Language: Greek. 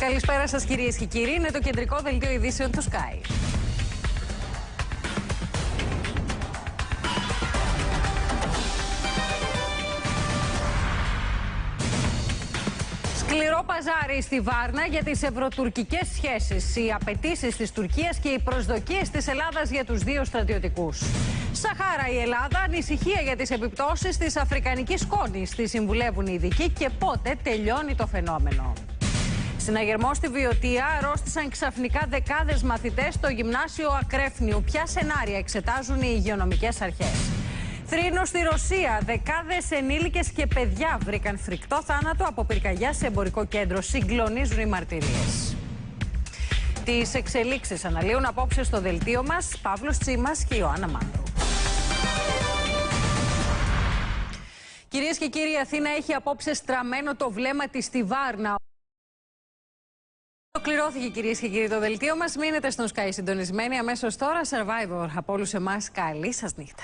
Καλησπέρα σας κυρίες και κύριοι, είναι το κεντρικό δελτίο ειδήσεων του Sky. Σκληρό παζάρι στη Βάρνα για τις ευρωτουρκικές σχέσεις, οι απαιτήσεις της Τουρκίας και οι προσδοκίες της Ελλάδας για τους δύο στρατιωτικούς. Σαχάρα η Ελλάδα, ανησυχία για τις επιπτώσεις της αφρικανικής σκόνης, τη συμβουλεύουν οι ειδικοί και πότε τελειώνει το φαινόμενο. Συναγερμό στη Βιωτία, αρρώστησαν ξαφνικά δεκάδες μαθητές στο γυμνάσιο Ακρέφνιου. Ποια σενάρια εξετάζουν οι υγειονομικές αρχές. Θρήνο στη Ρωσία, δεκάδες ενήλικες και παιδιά βρήκαν φρικτό θάνατο από πυρκαγιά σε εμπορικό κέντρο. Συγκλονίζουν οι μαρτυρίες. Τις εξελίξεις αναλύουν απόψε στο δελτίο μας Παύλος Τσίμας και Ιωάννα Μάνδρου. Κυρίες και κύριοι, η Αθήνα έχει απόψε στραμμένο το βλέμμα της στη Βάρνα. Ολοκληρώθηκε κυρίες και κύριοι το δελτίο μας. Μείνετε στον Sky συντονισμένοι. Αμέσως τώρα Survivor. Από όλους εμάς καλή σας νύχτα.